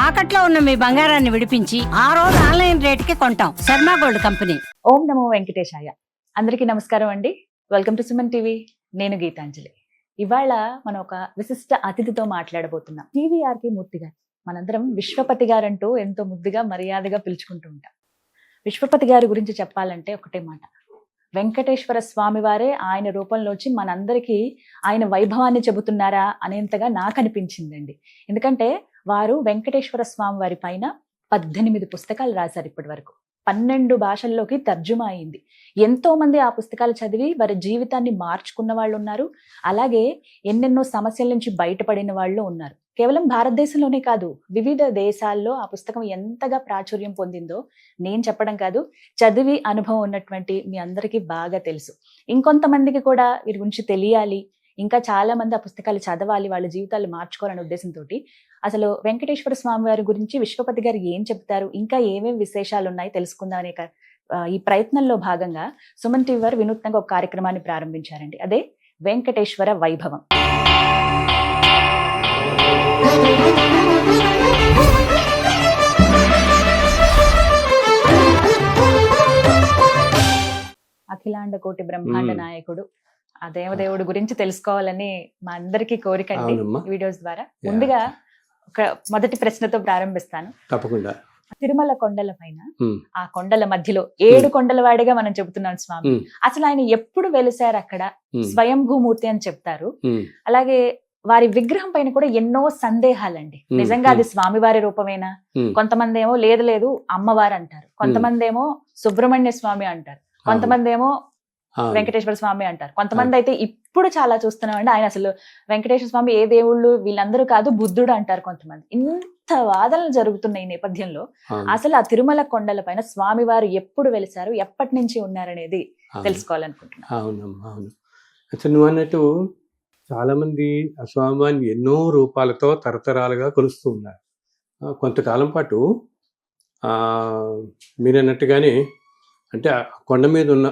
తాకట్లో ఉన్న మీ బంగారాన్ని విడిపించి ఆ రోజు ఆన్లైన్ రేటుకి కొంటాం. Sharma gold company. ఓం నమో వెంకటేశాయ. అందరికీ నమస్కారం అండి. Welcome to Suman TV. నేను గీతాంజలి. ఇవాళ మనం ఒక విశిష్ట అతిథితో మాట్లాడబోతున్నాం. టీవీఆర్కే మూర్తి గారు. మనందరం విశ్వపతి గారంటూ ఎంతో ముద్దుగా మర్యాదగా పిలుచుకుంటూ ఉంటాం. విశ్వపతి గారి గురించి చెప్పాలంటే ఒకటే మాట, వెంకటేశ్వర స్వామి వారే ఆయన రూపంలోంచి మనందరికీ ఆయన వైభవాన్ని చెబుతున్నారా అనేంతగా నాకు అనిపించిందండి. ఎందుకంటే వారు వెంకటేశ్వర స్వామి వారి పైన 18 పుస్తకాలు రాశారు. ఇప్పటి వరకు 12 భాషల్లోకి తర్జుమా అయింది. ఎంతో మంది ఆ పుస్తకాలు చదివి వారి జీవితాన్ని మార్చుకున్న వాళ్ళు ఉన్నారు. అలాగే ఎన్నెన్నో సమస్యల నుంచి బయటపడిన వాళ్ళు ఉన్నారు. కేవలం భారతదేశంలోనే కాదు, వివిధ దేశాల్లో ఆ పుస్తకం ఎంతగా ప్రాచుర్యం పొందిందో నేను చెప్పడం కాదు, చదివి అనుభవం ఉన్నటువంటి మీ అందరికీ బాగా తెలుసు. ఇంకొంతమందికి కూడా వీరి గురించి తెలియాలి, ఇంకా చాలా మంది ఆ పుస్తకాలు చదవాలి, వాళ్ళ జీవితాలు మార్చుకోవాలనే ఉద్దేశంతో అసలు వెంకటేశ్వర స్వామి వారి గురించి విశ్వపతి గారు ఏం చెప్తారు, ఇంకా ఏమేమి విశేషాలు ఉన్నాయి తెలుసుకుందాం అనే ఈ ప్రయత్నంలో భాగంగా సుమన్ టీవీ వారు వినూత్నంగా ఒక కార్యక్రమాన్ని ప్రారంభించారండి. అదే వెంకటేశ్వర వైభవం. అఖిలాండ కోటి బ్రహ్మాండ నాయకుడు ఆ దేవదేవుడి గురించి తెలుసుకోవాలని మా అందరికీ కోరిక అండి వీడియోస్ ద్వారా. ముందుగా ఒక మొదటి ప్రశ్నతో ప్రారంభిస్తాను. తప్పకుండా. తిరుమల కొండల పైన, ఆ కొండల మధ్యలో 7 కొండల వాడిగా మనం చెబుతున్నాం స్వామి. అసలు ఆయన ఎప్పుడు వెలిసారు అక్కడ? స్వయంభూమూర్తి అని చెప్తారు. అలాగే వారి విగ్రహం పైన కూడా ఎన్నో సందేహాలండి. నిజంగా అది స్వామివారి రూపమేనా? కొంతమంది ఏమో లేదు లేదు అమ్మవారు అంటారు, కొంతమంది ఏమో సుబ్రహ్మణ్య స్వామి అంటారు, కొంతమంది ఏమో వెంకటేశ్వర స్వామి అంటారు, కొంతమంది అయితే ఇప్పుడు చాలా చూస్తున్నామండి ఆయన అసలు వెంకటేశ్వర స్వామి ఏ దేవుళ్ళు వీళ్ళందరూ కాదు బుద్ధుడు అంటారు కొంతమంది. ఇంత వాదనలు జరుగుతున్న ఈ నేపథ్యంలో అసలు ఆ తిరుమల కొండల పైన స్వామివారు ఎప్పుడు వెలిసారు, ఎప్పటి నుంచి ఉన్నారనేది తెలుసుకోవాలనుకుంటున్నాను. అవునమ్మా, అవును. అసలు నువ్వు అన్నట్టు చాలా మంది ఆ స్వామివారిని ఎన్నో రూపాలతో తరతరాలుగా కొలుస్తూ ఉన్నారు. కొంతకాలం పాటు మీరన్నట్టుగానే అంటే ఆ కొండ మీద ఉన్న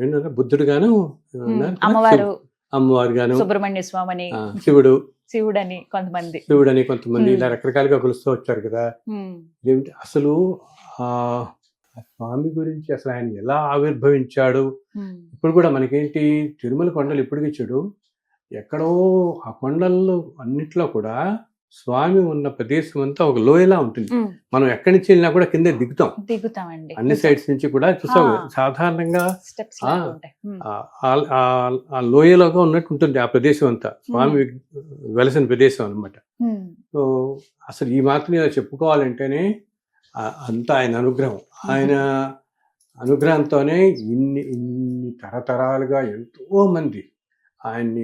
ఏంటంటే బుద్ధుడు గాను, అమ్మవారు గాను, సుబ్రహ్మణ్య స్వామి, శివుడని కొంతమంది ఇలా రకరకాలుగా కొలుస్తూ వచ్చారు కదా. ఏమిటి అసలు ఆ స్వామి గురించి అసలు ఆయన ఎలా ఆవిర్భవించాడు? ఇప్పుడు కూడా మనకేంటి తిరుమల కొండలు ఇప్పటికీ చూడు, ఎక్కడో ఆ కొండల్లో అన్నిట్లో కూడా స్వామి ఉన్న ప్రదేశం అంతా ఒక లోయలా ఉంటుంది. మనం ఎక్కడి నుంచి వెళ్ళినా కూడా కింద దిగుతామండి. అన్ని సైడ్స్ నుంచి కూడా చూసాం. సాధారణంగా ఆ లోయలోగా ఉన్నట్టు ఉంటుంది ఆ ప్రదేశం అంతా, స్వామి వెలసిన ప్రదేశం అనమాట. సో అసలు ఈ మాత్రం ఇలా చెప్పుకోవాలంటేనే అంతా ఆయన అనుగ్రహం. ఆయన అనుగ్రహంతోనే ఇన్ని తరతరాలుగా ఎంతో మంది ఆయన్ని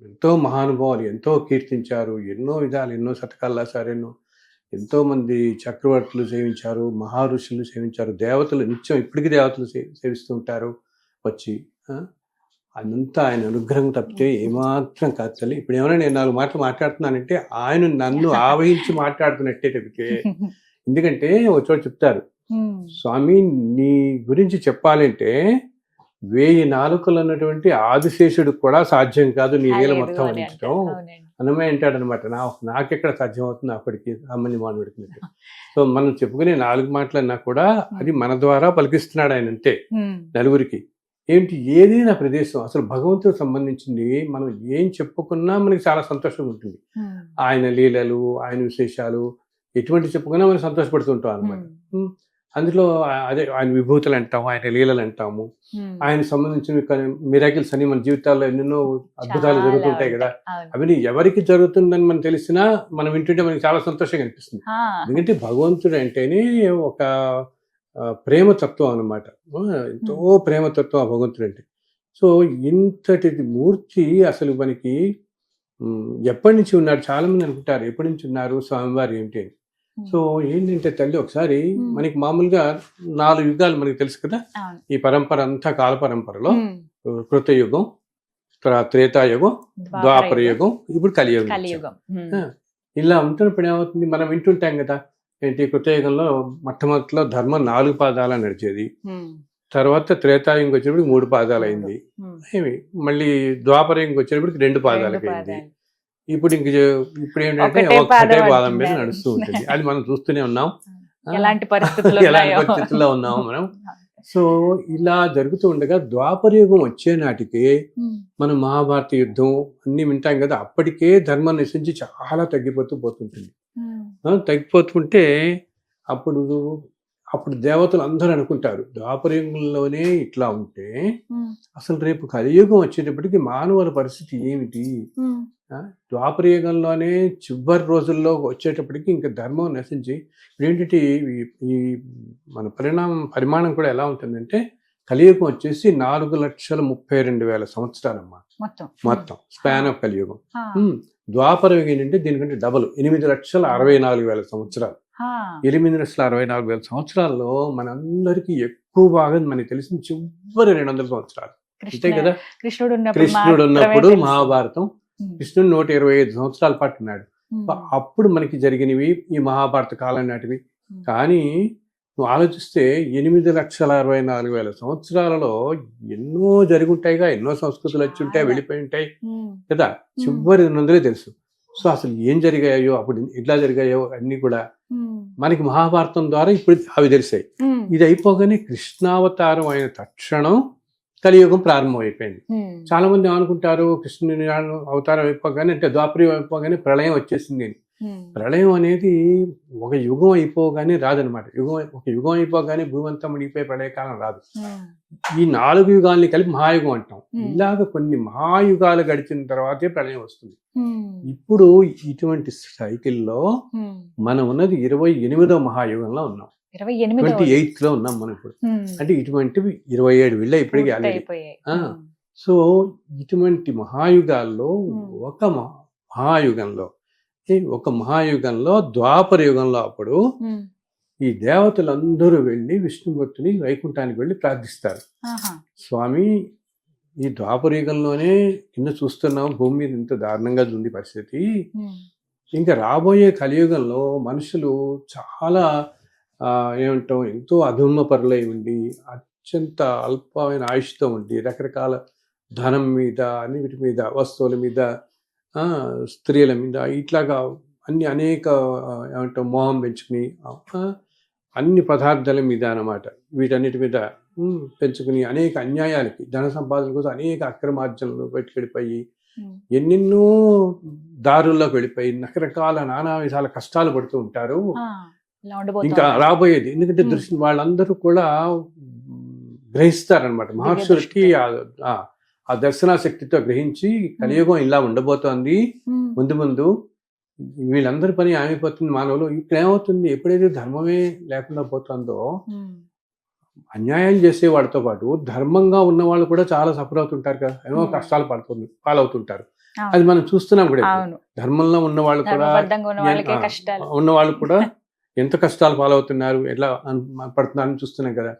ఎంతో మహానుభావులు ఎంతో కీర్తించారు. ఎన్నో విధాలు, ఎన్నో శతకాలు రాశారు. ఎంతో మంది చక్రవర్తులు సేవించారు, మహారుషులు సేవించారు, దేవతలు నిత్యం ఇప్పటికీ దేవతలు సేవిస్తూ ఉంటారు వచ్చి. అదంతా ఆయన అనుగ్రహం తప్పితే ఏమాత్రం కాదు తల్లి. ఇప్పుడు ఏమైనా నేను 4 మాటలు మాట్లాడుతున్నానంటే ఆయన నన్ను ఆవహించి మాట్లాడుతున్నట్టే తప్పితే. ఎందుకంటే ఒక చోట చెప్తారు, స్వామి నీ గురించి చెప్పాలంటే 1000 నాలుకలు అన్నటువంటి ఆదిశేషుడు కూడా సాధ్యం కాదు నీ వేల మొత్తం అందించడం అన్నమే అంటాడు అనమాట. నాకెక్కడ సాధ్యం అవుతుంది అప్పటికి సామాన్య మానవుడికి. సో మనం చెప్పుకునే 4 మాటలన్నా కూడా అది మన ద్వారా పలికిస్తున్నాడు ఆయన అంతే నలుగురికి. ఏంటి ఏదైనా ప్రదేశం అసలు భగవంతుడికి సంబంధించింది మనం ఏం చెప్పుకున్నా మనకి చాలా సంతోషంగా ఉంటుంది. ఆయన లీలలు, ఆయన విశేషాలు ఎటువంటి చెప్పుకున్నా మనం సంతోషపడుతుంటాం అనమాట. అందులో అదే ఆయన విభూతులు అంటాము, ఆయన లీలలు అంటాము, ఆయన సంబంధించిన మిరాకిల్స్ అని మన జీవితాల్లో ఎన్నెన్నో అద్భుతాలు జరుగుతుంటాయి కదా. అవన్నీ ఎవరికి జరుగుతుందని మనం తెలిసినా మనం వింటుంటే మనకి చాలా సంతోషంగా అనిపిస్తుంది. ఎందుకంటే భగవంతుడు అంటేనే ఒక ప్రేమతత్వం అనమాట. ఎంతో ప్రేమతత్వం ఆ భగవంతుడు అంటే. సో ఇంతటి మూర్తి అసలు మనకి ఎప్పటి నుంచి ఉన్నాడు? చాలా మంది అనుకుంటారు ఎప్పటి నుంచి ఉన్నారు స్వామివారు ఏమిటి అని. సో ఏంటంటే తల్లి, ఒకసారి మనకి మామూలుగా 4 యుగాలు మనకి తెలుసు కదా. ఈ పరంపర అంతా కాల పరంపరలో కృతయుగం, త్రేతాయుగం, ద్వాపర యుగం, ఇప్పుడు కలియుగం. ఇలా ఉంటున్నప్పుడు ఏమవుతుంది, మనం వింటుంటాం కదా. ఏంటి కృతయుగంలో మొట్టమొదటిలో ధర్మం 4 పాదాలు నడిచేది. తర్వాత త్రేతాయుగం వచ్చేటప్పటికి 3 పాదాలు అయింది. మళ్ళీ ద్వాపరయుగం వచ్చేటప్పటికి 2 పాదాలకు అయింది. ఇప్పుడు ఇప్పుడు ఏంటంటే ఒకటే ఒక్కటే పాదం పాదం మీద అంటున్నారు. నడుస్తూ ఉంటుంది. అది మనం చూస్తూనే ఉన్నాం. ఎలాంటి పరిస్థితులు ఎలాంటి ఉన్నాయో. పరిస్థితుల్లో ఉన్నాం మనం. సో ఇలా జరుగుతూ ఉండగా ద్వాపర యుగం వచ్చే నాటికి మనం మహాభారత యుద్ధం అన్ని వింటాం కదా, అప్పటికే ధర్మం నశించి చాలా తగ్గిపోతుంటుంది. తగ్గిపోతుంటే అప్పుడు దేవతలు అందరూ అనుకుంటారు, ద్వాపరయుగంలోనే ఇట్లా ఉంటే అసలు రేపు కలియుగం వచ్చేటప్పటికి మానవుల పరిస్థితి ఏమిటి? ద్వాపరయుగంలోనే చివరి రోజుల్లో వచ్చేటప్పటికి ఇంకా ధర్మం నశించి ఏంటంటే ఈ మన పరిమాణం కూడా ఎలా ఉంటుందంటే, కలియుగం వచ్చేసి 4,32,000 సంవత్సరాలమ్మా మొత్తం స్పాన్ ఆఫ్ కలియుగం. ద్వాపర యుగం ఏంటంటే దీనికంటే డబల్ 8,64,000 సంవత్సరాలు. 8,64,000 సంవత్సరాల్లో మనందరికీ ఎక్కువ భాగం మనకి తెలిసిన చివరి 200 సంవత్సరాలు అంతే కదా. కృష్ణుడు ఉన్నప్పుడు మహాభారతం, కృష్ణుడు 125 సంవత్సరాల పాటు ఉన్నాడు. అప్పుడు మనకి జరిగినవి ఈ మహాభారత కాలం నాటివి. కానీ నువ్వు ఆలోచిస్తే 8,64,000 సంవత్సరాలలో ఎన్నో జరిగి ఉంటాయిగా, ఎన్నో సంస్కృతులు వచ్చి ఉంటాయి, వెళ్ళిపోయి ఉంటాయి కదా, చివరి 200 తెలుసు. సో అసలు ఏం జరిగాయో, అప్పుడు ఎట్లా జరిగాయో అన్ని కూడా మనకి మహాభారతం ద్వారా ఇప్పుడు అవి తెలిసాయి. ఇది అయిపోగానే కృష్ణావతారం అయిన తక్షణం కలియుగం ప్రారంభం అయిపోయింది. చాలా మంది అనుకుంటారు కృష్ణుని అవతారం అయిపోగానే, అంటే ద్వాపరయుగం అయిపోగానే ప్రళయం వచ్చేసింది. ప్రళయం అనేది ఒక యుగం అయిపోగానే రాదనమాట. ఒక యుగం అయిపోగానే భూమంతా మునిగిపోయే ప్రళయకాలం రాదు. ఈ 4 యుగాల్ని కలిపి మహాయుగం అంటాం. ఇలాగ కొన్ని మహాయుగాలు గడిచిన తర్వాతే ప్రళయం వస్తుంది. ఇప్పుడు ఇటువంటి సైకిల్లో మనం ఉన్నది 28వ మహాయుగంలో ఉన్నాం, 28th లో ఉన్నాం మనం ఇప్పుడు. అంటే ఇటువంటివి 27 వెళ్ళాయి ఇప్పటికీ ఆల్రెడీ. సో ఇటువంటి మహాయుగాల్లో ఒక మహాయుగంలో ద్వాపర యుగంలో అప్పుడు ఈ దేవతలందరూ వెళ్ళి విష్ణుమూర్తిని వైకుంఠానికి వెళ్ళి ప్రార్థిస్తారు. స్వామి, ఈ ద్వాపర యుగంలోనే కింద చూస్తున్నాం భూమి మీద ఇంత దారుణంగా ఉంది పరిస్థితి, ఇంకా రాబోయే కలియుగంలో మనుషులు చాలా ఏమంటాం ఎంతో అధర్మపరులై ఉండి, అత్యంత అల్పమైన ఆయుష్తో ఉండి, రకరకాల ధనం మీద, అన్నిటి మీద, వస్తువుల మీద, స్త్రీల మీద, ఇట్లాగా అనేక ఏమంటాం మోహం పెంచుకుని అన్ని పదార్థాల మీద అన్నమాట, వీటన్నిటి మీద పెంచుకుని అనేక అన్యాయాలకి, ధన సంపాదన కోసం అనేక అక్రమార్జనలు పెట్టుకెళ్ళిపోయి ఎన్నెన్నో దారుల్లోకి వెళ్ళిపోయి రకరకాల నానా విధాల కష్టాలు పడుతూ ఉంటారు. ఇంకా రాబోయేది ఎందుకంటే వాళ్ళందరూ కూడా గ్రహిస్తారనమాట. మహర్షులకి ఆ దర్శన శక్తితో గ్రహించి కలియుగం ఇలా ఉండబోతోంది, ముందు ముందు వీళ్ళందరి పని ఆగిపోతుంది మానవులు. ఇక్కడ ఏమవుతుంది, ఎప్పుడైతే ధర్మమే లేకుండా పోతుందో అన్యాయం చేసే వాళ్ళతో పాటు ధర్మంగా ఉన్న వాళ్ళు కూడా చాలా సఫర్ అవుతుంటారు కదా, ఏమో కష్టాలు పాలవుతుంటారు. అది మనం చూస్తున్నాం కూడా. ధర్మంలో ఉన్న వాళ్ళు కూడా ఎంత కష్టాలు పాలవుతున్నారు, ఎట్లా పడుతున్నారని చూస్తున్నాం కదా.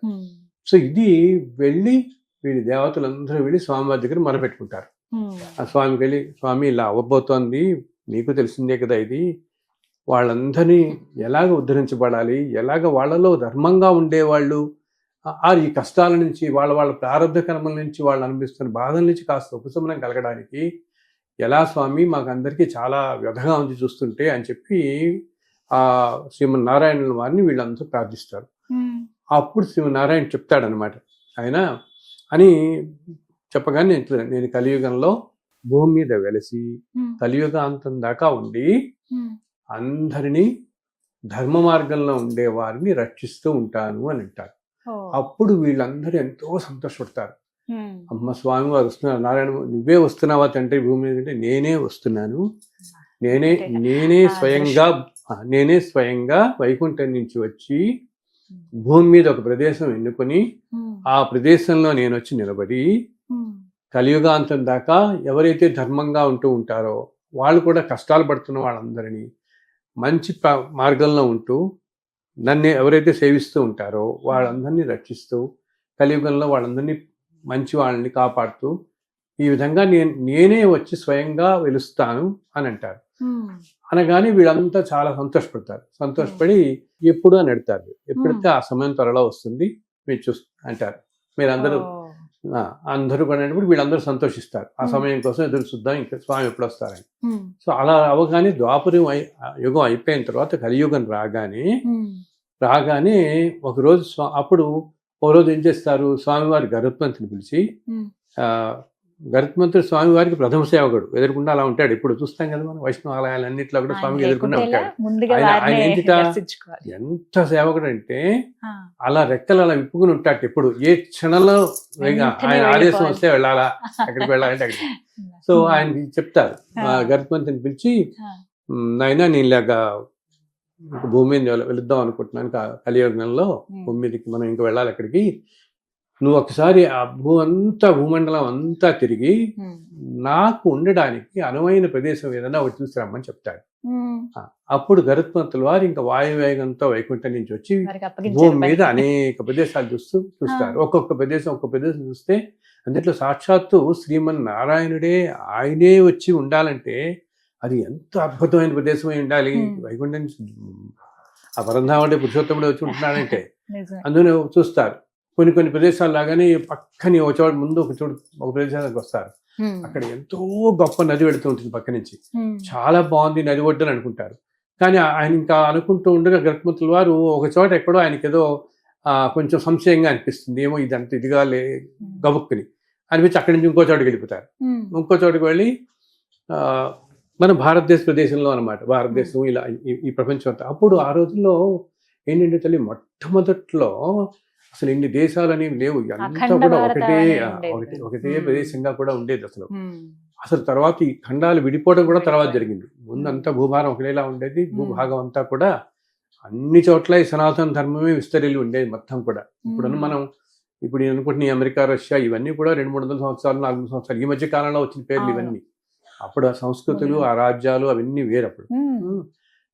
సో ఇది వెళ్ళి వీడి దేవతలందరూ వెళ్ళి స్వామివారి దగ్గర మొరపెట్టుకుంటారు. ఆ స్వామికి వెళ్ళి, స్వామి ఇలా అవ్వబోతోంది, నీకు తెలిసిందే కదా ఇది, వాళ్ళందరినీ ఎలాగ ఉద్ధరించబడాలి, ఎలాగ వాళ్ళలో ధర్మంగా ఉండేవాళ్ళు ఈ కష్టాల నుంచి, వాళ్ళ ప్రారంభ కర్మల నుంచి, వాళ్ళు అనిపిస్తున్న బాధల నుంచి కాస్త ఉపశమనం కలగడానికి ఎలా స్వామి, మాకు అందరికీ చాలా వ్యధగా ఉంది చూస్తుంటే అని చెప్పి ఆ శ్రీమన్నారాయణ వారిని వీళ్ళందరూ ప్రార్థిస్తారు. అప్పుడు శ్రీమన్నారాయణ చెప్తాడనమాట, ఆయన అని చెప్పగానే నేను కలియుగంలో భూమి మీద వెలసి కలియుగాంతం దాకా ఉండి అందరినీ ధర్మ మార్గంలో ఉండే వారిని రక్షిస్తూ ఉంటాను అని అంటారు. అప్పుడు వీళ్ళందరూ ఎంతో సంతోషపడతారు. అమ్మ స్వామి వారు వస్తున్నారు, నారాయణ నువ్వే వస్తున్నావా తండ్రి భూమి మీద అంటే, నేనే వస్తున్నాను, నేనే స్వయంగా వైకుంఠం నుంచి వచ్చి భూమి మీద ఒక ప్రదేశం ఎన్నుకొని ఆ ప్రదేశంలో నేను వచ్చి నిలబడి కలియుగాంతం దాకా ఎవరైతే ధర్మంగా ఉంటూ ఉంటారో, వాళ్ళు కూడా కష్టాలు పడుతున్న వాళ్ళందరినీ మంచి మార్గంలో ఉంటూ నన్ను ఎవరైతే సేవిస్తూ ఉంటారో వాళ్ళందరినీ రక్షిస్తూ కలియుగంలో వాళ్ళందరినీ మంచి వాళ్ళని కాపాడుతూ ఈ విధంగా నేనే వచ్చి స్వయంగా వెలుస్తాను అని అంటారు. అనగానే వీళ్ళంతా చాలా సంతోషపడి ఎప్పుడు అని అడతారు. ఎప్పుడైతే ఆ సమయం త్వరలో వస్తుంది మీరు అంటారు. మీరందరూ అందరూ పడినప్పుడు వీళ్ళందరూ సంతోషిస్తారు. ఆ సమయం కోసం ఎదురు చూద్దాం, ఇంకా స్వామి ఎప్పుడు వస్తారని. సో అలా అవగానే ద్వాపరం యుగం అయిపోయిన తర్వాత కలియుగం రాగానే ఒకరోజు అప్పుడు ఒక రోజు ఏం చేస్తారు, స్వామివారి గరుత్మంతుని పిలిచి, గరుత్మంతుడు స్వామివారికి ప్రథమ సేవకుడు, ఎదురుకుండా అలా ఉంటాడు. ఇప్పుడు చూస్తాం కదా మనం వైష్ణవ ఆలయాలన్నింటిలో కూడా స్వామికి ఎదురుకుండా ఉంటాడు. ఆయన ఏంటిట ఎంత సేవకుడు అంటే అలా రెక్కలు అలా విప్పుకుని ఉంటాడు. ఎప్పుడు ఏ క్షణంలో ఆయన ఆదేశం వస్తే వెళ్ళాలా, ఎక్కడికి వెళ్ళాలంటే అక్కడికి. సో ఆయన చెప్తారు, గరుత్మంతుని పిలిచి, నాయనా నేను ఇలాగా భూమి మీద వెళుద్దాం అనుకుంటున్నాను, కలియుగంలో భూమి మీదకి మనం ఇంకా వెళ్ళాలి అక్కడికి, నువ్వు ఒకసారి ఆ భూమండలం అంతా తిరిగి నాకు ఉండడానికి అనువైన ప్రదేశం ఏదైనా ఒకటి చూసిరమ్మని చెప్తాడు. అప్పుడు గరుత్మంతుల వారు ఇంకా వాయువేగంతో వైకుంఠం నుంచి వచ్చి భూమి మీద అనేక ప్రదేశాలు చూస్తారు. ఒక్కొక్క ప్రదేశం చూస్తే అందులో సాక్షాత్తు శ్రీమన్ నారాయణుడే ఆయనే వచ్చి ఉండాలంటే అది ఎంత అద్భుతమైన ప్రదేశం అయి ఉండాలి. వైకుంఠం నుంచి ఆ పరంధాముడే పురుషోత్తముడే వచ్చి ఉంటున్నాడంటే అందులో చూస్తారు. కొన్ని ప్రదేశాలు లాగానే పక్కని ఒక చోట ముందు ఒక ప్రదేశానికి వస్తారు. అక్కడ ఎంతో గొప్ప నది వెళుతూ ఉంటుంది పక్క నుంచి, చాలా బాగుంది నది ఒడ్డుని అనుకుంటారు. కానీ ఆయన ఇంకా అనుకుంటూ ఉండగా గరుత్మంతుల వారు ఒక చోట ఎక్కడో ఆయనకి ఏదో కొంచెం సంశయంగా అనిపిస్తుంది, ఏమో ఇదంత ఇదిగా గబుక్కుని అనిపించి అక్కడి నుంచి ఇంకో చోటుకి వెళ్ళిపోతారు. ఇంకో చోటుకి వెళ్ళి మన భారతదేశ ప్రదేశంలో అనమాట, భారతదేశం ఇలా ఈ ప్రపంచం అంతా. అప్పుడు ఆ రోజుల్లో ఏంటంటే తల్లి, మొట్టమొదట్లో అసలు ఇన్ని దేశాలు అనేవి లేవు, అంతా కూడా ఒకటే ప్రదేశంగా కూడా ఉండేది. అసలు తర్వాత ఈ ఖండాలు విడిపోవడం కూడా తర్వాత జరిగింది. ముందంతా భూభారం ఒకటేలా ఉండేది, భూభాగం అంతా కూడా అన్ని చోట్ల ఈ సనాతన ధర్మమే విస్తరిల్లి ఉండేది మొత్తం కూడా. ఇప్పుడు నేను అనుకుంటున్న అమెరికా, రష్యా ఇవన్నీ కూడా 200-300 సంవత్సరాలు 400 సంవత్సరాలు ఈ మధ్య కాలంలో వచ్చిన పేర్లు ఇవన్నీ. అప్పుడు ఆ సంస్కృతులు, ఆ రాజ్యాలు అవన్నీ వేరప్పుడు.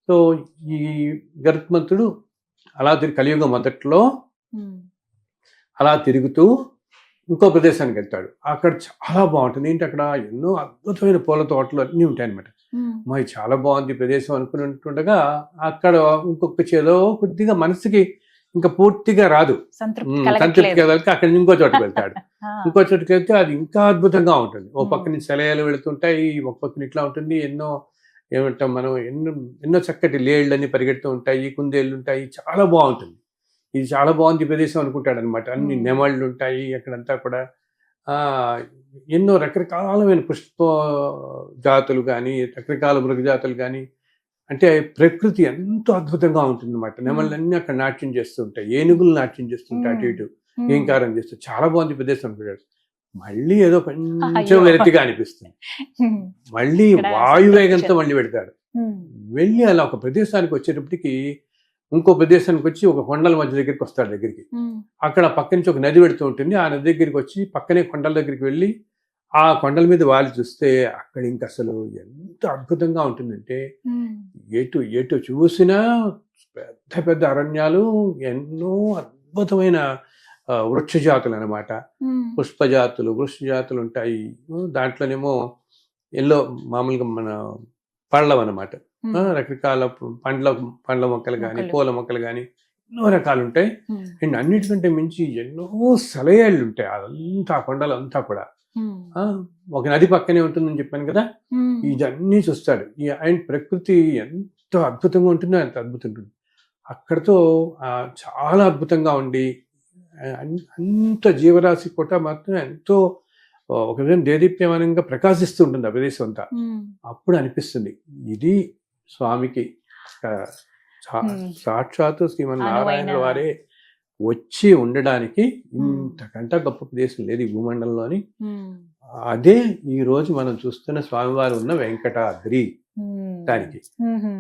సో ఈ గరుత్మంతుడు అలా కలియుగం మొదట్లో అలా తిరుగుతూ ఇంకో ప్రదేశానికి వెళ్తాడు. అక్కడ చాలా బాగుంటుంది. ఏంటి అక్కడ ఎన్నో అద్భుతమైన పూల తోటలు అన్నీ ఉంటాయి అనమాట. మరి చాలా బాగుంది ప్రదేశం అనుకుంటుండగా అక్కడ ఇంకొక చేదో కొద్దిగా మనసుకి ఇంకా పూర్తిగా రాదు, సంతృప్తి కలగక అక్కడి నుంచి ఇంకో చోటుకు వెళ్తాడు. ఇంకో చోటుకి వెళ్తే అది ఇంకా అద్భుతంగా ఉంటుంది. ఓ పక్కన సెలయాలు వెళుతుంటాయి, ఒక పక్కన ఇట్లా ఉంటుంది, ఏమంటాం మనం, ఎన్నో చక్కటి లేళ్ళని పరిగెడుతూ ఉంటాయి, కుందేళ్ళు ఉంటాయి, చాలా బాగుంటుంది. ఇది చాలా బాగుంది ప్రదేశం అనుకుంటాడు అనమాట. అన్ని నెమళ్ళు ఉంటాయి అక్కడంతా కూడా, ఎన్నో రకరకాలమైన పుష్ప జాతులు కానీ రకరకాల మృగజాతులు కానీ, అంటే ప్రకృతి ఎంతో అద్భుతంగా ఉంటుంది అనమాట. నెమళ్ళన్నీ అక్కడ నాట్యం చేస్తూ ఉంటాయి, ఏనుగులు నాట్యం చేస్తుంటాయి, అటు ఇటు ఏంకారం చేస్తూ, చాలా బాగుంది ప్రదేశం అనుకుంటాడు. మళ్ళీ ఏదో కొంచెం వెరతిగా అనిపిస్తుంది, మళ్ళీ వాయువేగంతో మళ్ళీ పెడతాడు. వెళ్ళి అలా ఒక ప్రదేశానికి వచ్చేటప్పటికి ఇంకో ప్రదేశానికి వచ్చి ఒక కొండల మధ్య దగ్గరికి వస్తాడు. దగ్గరికి అక్కడ పక్క నుంచి ఒక నది పెడుతూ ఉంటుంది. ఆ నది దగ్గరికి వచ్చి పక్కనే కొండల దగ్గరికి వెళ్ళి ఆ కొండల మీద వాలి చూస్తే అక్కడ ఇంకా అసలు ఎంత అద్భుతంగా ఉంటుందంటే, ఎటు చూసినా పెద్ద పెద్ద అరణ్యాలు, ఎన్నో అద్భుతమైన వృక్ష జాతులు అనమాట. పుష్పజాతులు, వృక్ష జాతులు ఉంటాయి. దాంట్లోనేమో ఎల్లో మామూలుగా మన పళ్ళం అనమాట, రకరకాల పండ్ల మొక్కలు కానీ పూల మొక్కలు కానీ ఎన్నో రకాలు ఉంటాయి. అండ్ అన్నిటికంటే మించి ఎన్నో సెలయేళ్ళు ఉంటాయి. అదంతా కొండలు అంతా కూడా ఒక నది పక్కనే ఉంటుందని చెప్పాను కదా, ఇవన్నీ చూస్తాడు. అండ్ ప్రకృతి ఎంత అద్భుతంగా ఉంటుందో అంత అద్భుతం ఉంటుంది. అక్కడతో చాలా అద్భుతంగా ఉండి అంత జీవరాశి కూడా మాత్రం ఎంతో ఒక విధంగా దేదీప్యమానంగా ప్రకాశిస్తూ ఉంటుంది ఆ ప్రదేశం అంతా. అప్పుడు అనిపిస్తుంది ఇది స్వామికి సాక్షాత్తు శ్రీమన్నారాయణ వారే వచ్చి ఉండడానికి ఇంతకంటే గొప్ప ప్రదేశం లేదు ఈ భూమండలంలోని. అదే ఈ రోజు మనం చూస్తున్న స్వామివారు ఉన్న వెంకటాద్రి.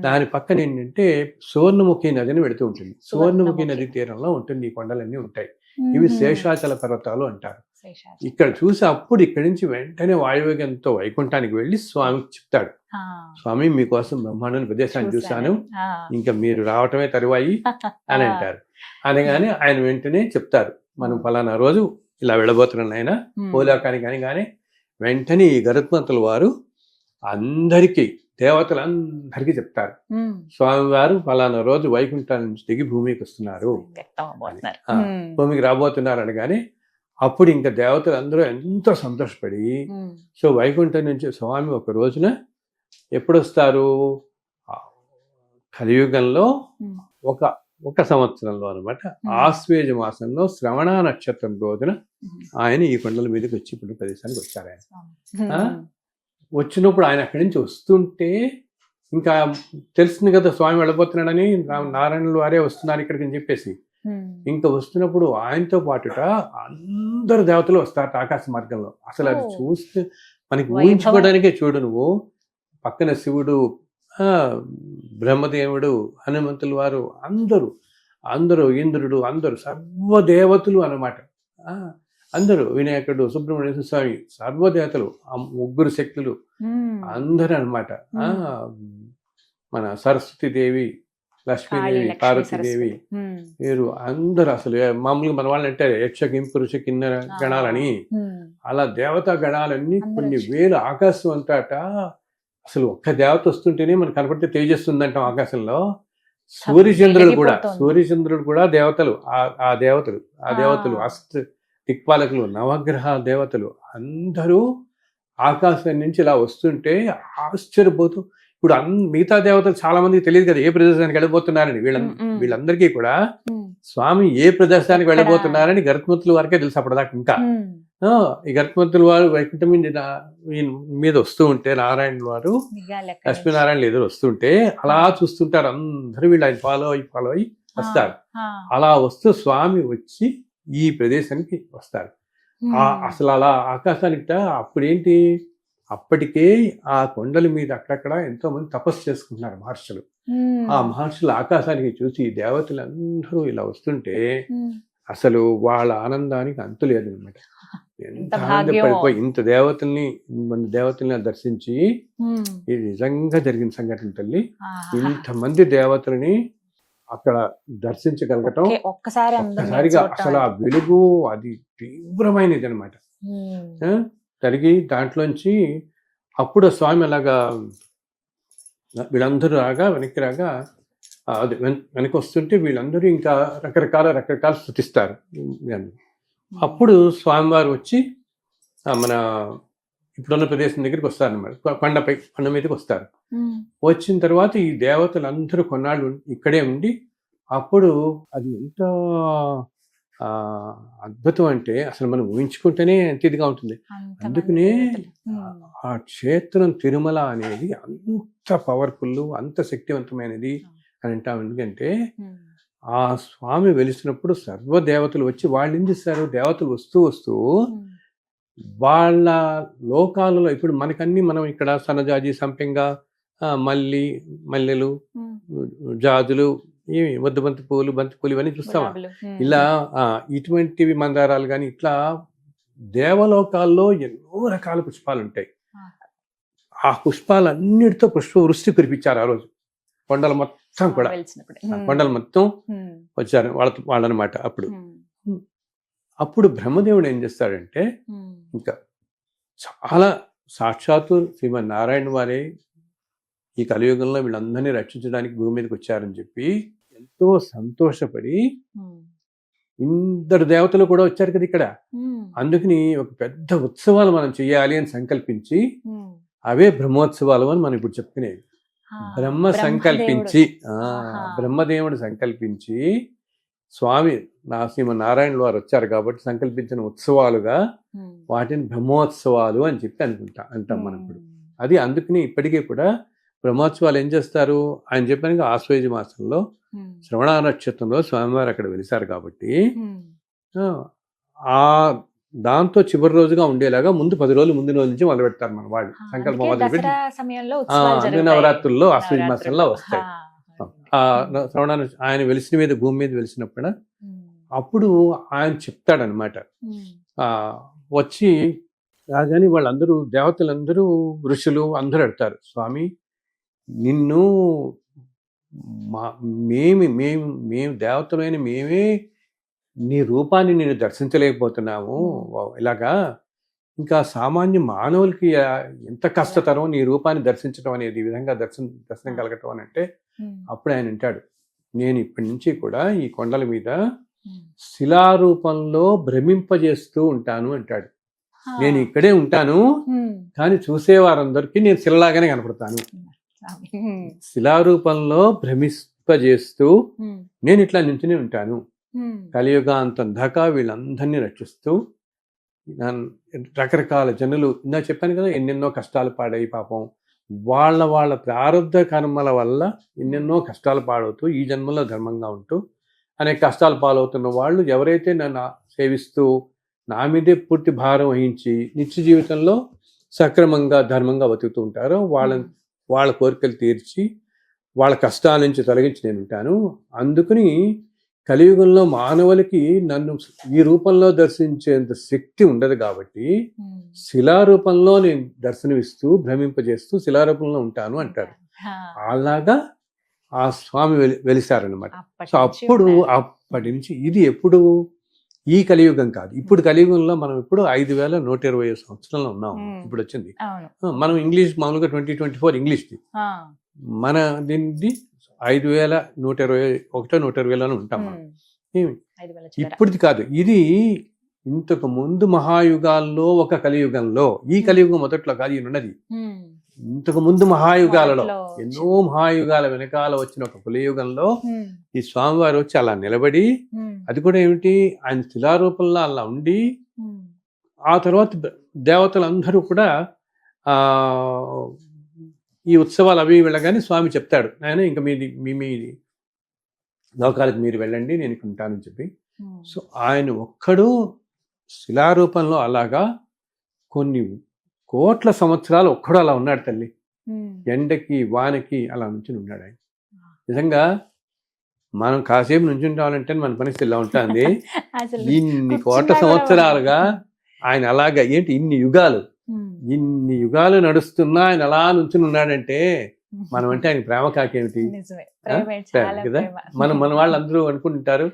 దాని పక్కన ఏంటంటే సువర్ణముఖి నదిని వెళుతూ ఉంటుంది. సువర్ణముఖి నది తీరంలో ఉంటుంది, ఈ కొండలన్నీ ఉంటాయి. ఇవి శేషాచల పర్వతాలు అంటారు. ఇక్కడ చూసి అప్పుడు ఇక్కడి నుంచి వెంటనే వాయువేగంతో వైకుంఠానికి వెళ్ళి స్వామికి చెప్తాడు, స్వామి మీకోసం బ్రహ్మాండమైన ప్రదేశాన్ని చూశాను, ఇంకా మీరు రావటమే తరువాయి అని అంటారు. అనగానే ఆయన వెంటనే చెప్తారు, మనం ఫలానా రోజు ఇలా వెళ్ళబోతున్నాను ఆయన భూలోకానికి అని. కానీ వెంటనే ఈ గరుత్మంతుల వారు అందరికీ, దేవతలందరికీ చెప్తారు, స్వామివారు ఫలానా రోజు వైకుంఠం నుంచి దిగి భూమికి వస్తున్నారు, భూమికి రాబోతున్నారు అనగానే అప్పుడు ఇంకా దేవతలు అందరూ ఎంతో సంతోషపడి, సో వైకుంఠం నుంచి స్వామి ఒక రోజున ఎప్పుడు వస్తారు, కలియుగంలో ఒక సంవత్సరంలో అనమాట, ఆశ్వేజ మాసంలో శ్రవణ నక్షత్రం రోజున ఆయన ఈ కొండల మీదకి వచ్చి ఇప్పుడు ప్రదేశానికి వచ్చారు. ఆయన వచ్చినప్పుడు ఆయన అక్కడి నుంచి వస్తుంటే ఇంకా తెలిసింది కదా స్వామి వెళ్ళబోతున్నాడని, నారాయణుల వారే వస్తున్నారు ఇక్కడికి అని చెప్పేసి, ఇంకా వస్తున్నప్పుడు ఆయనతో పాటుట అందరు దేవతలు వస్తారు ఆకాశ మార్గంలో. అసలు అది చూస్తే మనకి ఊహించుకోవడానికే, చూడు నువ్వు పక్కన శివుడు, బ్రహ్మదేవుడు, హనుమంతుల వారు, అందరూ ఇంద్రుడు, అందరూ సర్వదేవతలు అన్నమాట. అందరూ వినాయకుడు, సుబ్రహ్మణ్య స్వామి, సర్వదేవతలు, ముగ్గురు శక్తులు అందరూ అనమాట. మన సరస్వతీదేవి, లక్ష్మీదేవి, పార్వతీదేవి, వీరు అందరూ అసలు మామూలుగా మన వాళ్ళు అంటే యక్ష కింపురుష కిన్నెర గణాలని, అలా దేవతా గణాలన్నీ కొన్ని వేలు ఆకాశం అంతాట. అసలు ఒక్క దేవత వస్తుంటేనే మనకు కనపడితే తేజస్సుందంటాం ఆకాశంలో. సూర్యచంద్రుడు కూడా దేవతలు, ఆ దేవతలు అష్ట దిక్పాలకులు, నవగ్రహ దేవతలు అందరూ ఆకాశం నుంచి ఇలా వస్తుంటే ఆశ్చర్యపోతూ, ఇప్పుడు మిగతా దేవతలు చాలా మందికి తెలియదు కదా ఏ ప్రదేశానికి వెళ్ళబోతున్నారని. వీళ్ళందరికీ కూడా స్వామి ఏ ప్రదేశానికి వెళ్ళబోతున్నారని గరుత్మంతుల వారికే తెలుసు అప్పటిదాకా. ఇంకా ఈ గరుత్మంతుల వారు వైకుంఠం మీద వస్తూ ఉంటే, నారాయణ వారు లక్ష్మీనారాయణలు ఎదురు వస్తుంటే అలా చూస్తుంటారు అందరూ. వీళ్ళు ఆయన ఫాలో అయ్యి వస్తారు. అలా వస్తూ స్వామి వచ్చి ఈ ప్రదేశానికి వస్తారు. అసలు అలా ఆకాశానికి అప్పుడేంటి, అప్పటికే ఆ కొండల మీద అక్కడక్కడ ఎంతో మంది తపస్సు చేసుకుంటున్నారు మహర్షులు. ఆ మహర్షులు ఆకాశానికి చూసి దేవతలందరూ ఇలా వస్తుంటే అసలు వాళ్ళ ఆనందానికి అంతు లేదు అనమాట. ఎంత ఆనందపడిపోయి ఇంత దేవతల్ని దర్శించి, ఇది నిజంగా జరిగిన సంఘటన తల్లి. ఇంతమంది దేవతలని అక్కడ దర్శించగలగటం ఒక్కసారిగా అసలు ఆ వెలుగు అది తీవ్రమైనది అనమాట. కలిగి దాంట్లోంచి అప్పుడు స్వామి అలాగా వీళ్ళందరూ వెనక్కి రాగా అది వెనక్కి వస్తుంటే వీళ్ళందరూ ఇంకా రకరకాల స్తుతిస్తారు. అప్పుడు స్వామివారు వచ్చి మన ఇప్పుడున్న ప్రదేశం దగ్గరికి వస్తారన్నమాట. కొండ మీదకి వస్తారు. వచ్చిన తర్వాత ఈ దేవతలందరూ కొన్నాళ్ళు ఇక్కడే ఉండి, అప్పుడు అది ఎంత అద్భుతం అంటే అసలు మనం ఊహించుకుంటేనే ఎంత ఇదిగా ఉంటుంది. అందుకనే ఆ క్షేత్రం తిరుమల అనేది అంత పవర్ఫుల్, అంత శక్తివంతమైనది అని అంటాం. ఎందుకంటే ఆ స్వామి వెలిసినప్పుడు సర్వదేవతలు వచ్చి వాళ్ళు ఏం చేస్తారు, దేవతలు వస్తూ వాళ్ళ లోకాలలో, ఇప్పుడు మనకన్నీ మనం ఇక్కడ సన్నజాజి, సంపెంగ, మల్లెలు, జాజులు, బంతి పూలు ఇవన్నీ చూస్తామా. ఇలా ఇటువంటివి మందారాలు కానీ ఇట్లా దేవలోకాల్లో ఎన్నో రకాల పుష్పాలు ఉంటాయి. ఆ పుష్పాలన్నిటితో పుష్పవృష్టి కురిపించారు ఆ రోజు. కొండలు మొత్తం వచ్చారు వాళ్ళనమాట. అప్పుడు బ్రహ్మదేవుడు ఏం చేస్తాడంటే, ఇంకా చాలా సాక్షాత్తు శ్రీమన్నారాయణ వారే ఈ కలియుగంలో వీళ్ళందరినీ రక్షించడానికి భూమి మీదకి వచ్చారని చెప్పి ఎంతో సంతోషపడి, ఇందరు దేవతలు కూడా వచ్చారు కదా ఇక్కడ, అందుకని ఒక పెద్ద ఉత్సవాలు మనం చేయాలి అని సంకల్పించి, అవే బ్రహ్మోత్సవాలు అని మనం ఇప్పుడు చెప్పుకునేవి. బ్రహ్మదేవుడు సంకల్పించి స్వామి శ్రీమన్నారాయణ వారు వచ్చారు కాబట్టి సంకల్పించిన ఉత్సవాలుగా వాటిని బ్రహ్మోత్సవాలు అని చెప్పి అంటాం మనం ఇప్పుడు. అది అందుకని ఇప్పటికీ కూడా బ్రహ్మోత్సవాలు ఏం చేస్తారు, ఆయన చెప్పాను ఆశ్వేజ మాసంలో శ్రవణ నక్షత్రంలో స్వామివారు అక్కడ వెలిసారు కాబట్టి ఆ దాంతో చివరి రోజుగా ఉండేలాగా ముందు 10 రోజుల ముందు రోజు నుంచి మొదలు పెడతారు మన వాళ్ళు. సంకల్పం మొదలుపెట్టి నవరాత్రుల్లో ఆశ్వేజ మాసంలో వస్తాయి. శ్రవణ ఆయన వెలిసిన మీద భూమి మీద వెలిసినప్పుడు అప్పుడు ఆయన చెప్తాడనమాట. వచ్చి రాగానే వాళ్ళందరూ దేవతలందరూ ఋషులు అందరూ అడతారు, స్వామి నిన్ను మేము దేవతలైన మేమే నీ రూపాన్ని నేను దర్శించలేకపోతున్నాము. ఇలాగా ఇంకా సామాన్య మానవులకి ఎంత కష్టతరం నీ రూపాన్ని దర్శించడం అనేది, ఈ విధంగా దర్శనం కలగటం అని అంటే, అప్పుడు ఆయన అంటాడు, నేను ఇప్పటి నుంచి కూడా ఈ కొండల మీద శిలారూపంలో భ్రమింపజేస్తూ ఉంటాను అంటాడు. నేను ఇక్కడే ఉంటాను, కానీ చూసేవారందరికీ నేను శిలలాగానే కనపడతాను. శిలారూపంలో భ్రమింపజేస్తూ నేను ఇట్లా నించుని ఉంటాను. కలియుగాంతం దాకా వీళ్ళందరినీ రక్షిస్తూ రకరకాల జనులు, ఇందా చెప్పాను కదా, ఎన్నెన్నో కష్టాలు పాడాయి పాపం. వాళ్ళ ప్రారంధ కర్మల వల్ల ఎన్నెన్నో కష్టాలు పాడవుతూ ఈ జన్మలో ధర్మంగా ఉంటూ అనేక కష్టాలు పాలవుతున్న వాళ్ళు ఎవరైతే నన్ను సేవిస్తూ నా మీదే పూర్తి భారం వహించి నిత్య జీవితంలో సక్రమంగా ధర్మంగా బతుకుతూ ఉంటారో వాళ్ళ కోరికలు తీర్చి వాళ్ళ కష్టాల నుంచి తొలగించి నేను ఉంటాను. అందుకని కలియుగంలో మానవులకి నన్ను ఈ రూపంలో దర్శించేంత శక్తి ఉండదు కాబట్టి శిలారూపంలో నేను దర్శనమిస్తూ భ్రమింపజేస్తూ శిలారూపంలో ఉంటాను అంటారు. అలాగా ఆ స్వామి వెలిసారనమాట. సో అప్పటి నుంచి ఇది ఎప్పుడు ఈ కలియుగం కాదు, ఇప్పుడు కలియుగంలో మనం ఇప్పుడు 5120 సంవత్సరాల్లో ఉన్నాం. ఇప్పుడు వచ్చింది మనం ఇంగ్లీష్ మామూలుగా 2024 ఇంగ్లీష్ది, మన దీన్ని 5121 ఉంటాం మనం. ఇప్పుడుది కాదు, ఇది ఇంతకు ముందు మహాయుగాల్లో ఒక కలియుగంలో, ఈ కలియుగం మొదట్లో కాదు ఈయన ఉన్నది. ఇంతకు ముందు మహాయుగాలలో ఎన్నో మహాయుగాల వెనకాల వచ్చిన ఒక కలియుగంలో ఈ స్వామివారు వచ్చి అలా నిలబడి, అది కూడా ఏమిటి, ఆయన శిలారూపంలో అలా ఉండి, ఆ తర్వాత దేవతలందరూ కూడా ఈ ఉత్సవాలు అవి వెళ్ళగానే స్వామి చెప్తాడు, ఆయన ఇంకా మీ లోకాలకు మీరు వెళ్ళండి, నేను ఇక్కడ ఉంటానని చెప్పి. సో ఆయన ఒక్కడు శిలారూపంలో అలాగా కొన్ని కోట్ల సంవత్సరాలు ఒక్కడు అలా ఉన్నాడు తల్లి. ఎండకి వానకి అలా నుంచుని ఉన్నాడు ఆయన. నిజంగా మనం కాసేపు నుంచుంటామంటే మన పరిస్థితి ఇలా ఉంటుంది. ఇన్ని కోట్ల సంవత్సరాలుగా ఆయన అలాగా ఏంటి ఇన్ని యుగాలు నడుస్తున్నా ఆయన అలా నుంచుని ఉన్నాడంటే మనం అంటే ఆయన ప్రేమ కాకేమిటి కదా. మన వాళ్ళందరూ అనుకుంటుంటారు,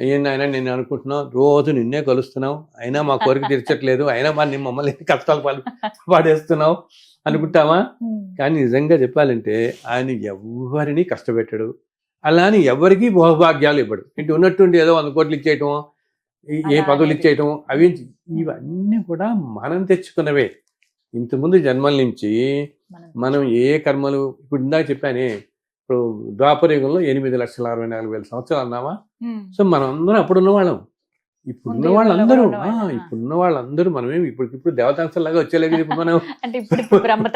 ఆయన నేను అనుకుంటున్నాం రోజు నిన్నే కలుస్తున్నావు, అయినా మా కోరిక తీర్చట్లేదు, అయినా మమ్మల్ని కష్టాలు పాడేస్తున్నావు అనుకుంటామా? కానీ నిజంగా చెప్పాలంటే ఆయన ఎవరిని కష్టపెట్టాడు, అలా అని ఎవరికి భోగభాగ్యాలు ఇవ్వడు. ఇంటి ఉన్నట్టుండి ఏదో 100 కోట్లు ఇచ్చేయటం, ఏ పదవులు ఇచ్చేయటం, ఇవన్నీ కూడా మనం తెచ్చుకున్నవే. ఇంతకుముందు జన్మల నుంచి మనం ఏ కర్మలు, ఇప్పుడు ఇందాక చెప్పానే, ఇప్పుడు ద్వాపర యుగంలో 8,64,40,000 సంవత్సరాలు అన్నామా. సో మనం అందరం అప్పుడున్న వాళ్ళం, ఇప్పుడున్న వాళ్ళందరూ మనమేమి ఇప్పుడు దేవతాంశంలాగా వచ్చేలేదు. ఇప్పుడు మనం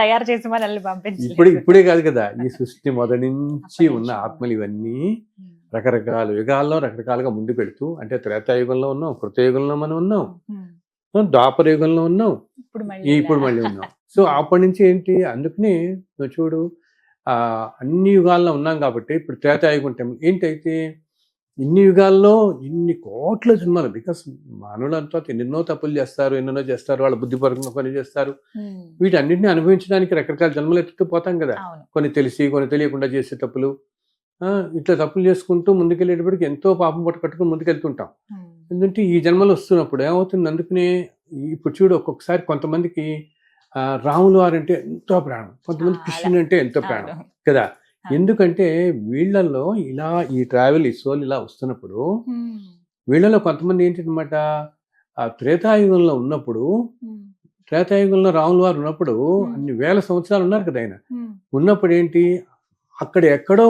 తయారు చేసి ఇప్పుడే కాదు కదా, ఈ సృష్టి మొదటి నుంచి ఉన్న ఆత్మలు ఇవన్నీ రకరకాల యుగాల్లో రకరకాలుగా ముందు పెడుతూ, అంటే త్రేతాయుగంలో ఉన్నాం, కృతయుగంలో మనం ఉన్నాం, ద్వాపర యుగంలో ఉన్నాం, ఇప్పుడు మళ్ళీ ఉన్నాం. సో అప్పటి నుంచి ఏంటి, అందుకని నువ్వు చూడు అన్ని యుగాల్లో ఉన్నాం కాబట్టి ఇప్పుడు త్రేతాయుగం ఏంటైతే ఇన్ని యుగాల్లో ఇన్ని కోట్ల జన్మలు, బికాస్ మానవులంతా ఎన్నెన్నో తప్పులు చేస్తారు, ఎన్నెన్నో చేస్తారు, వాళ్ళ బుద్ధిపరంగా పని చేస్తారు. వీటన్నింటినీ అనుభవించడానికి రకరకాల జన్మలు ఎత్తుతూ పోతాం కదా, కొన్ని తెలిసి కొన్ని తెలియకుండా చేసే తప్పులు. ఇట్లా తప్పులు చేసుకుంటూ ముందుకెళ్ళేటప్పటికి ఎంతో పాపం పట్టుకట్టుకుని ముందుకెళ్తుంటాం. ఎందుకంటే ఈ జన్మలు వస్తున్నప్పుడు ఏమవుతుంది, అందుకనే ఇప్పుడు చూడు ఒక్కొక్కసారి కొంతమందికి రాములు వారు అంటే ఎంతో ప్రాణం, కొంతమంది కృష్ణుడు అంటే ఎంతో ప్రాణం కదా. ఎందుకంటే వీళ్ళల్లో ఇలా ఈ ట్రావెల్ ఈ సోల్ ఇలా వస్తున్నప్పుడు వీళ్ళలో కొంతమంది ఏంటన్నమాట, ఆ త్రేతాయుగంలో ఉన్నప్పుడు, త్రేతాయుగంలో రాముల వారు ఉన్నప్పుడు అన్ని వేల సంవత్సరాలు ఉన్నారు కదా ఆయన. ఉన్నప్పుడు ఏంటి, అక్కడ ఎక్కడో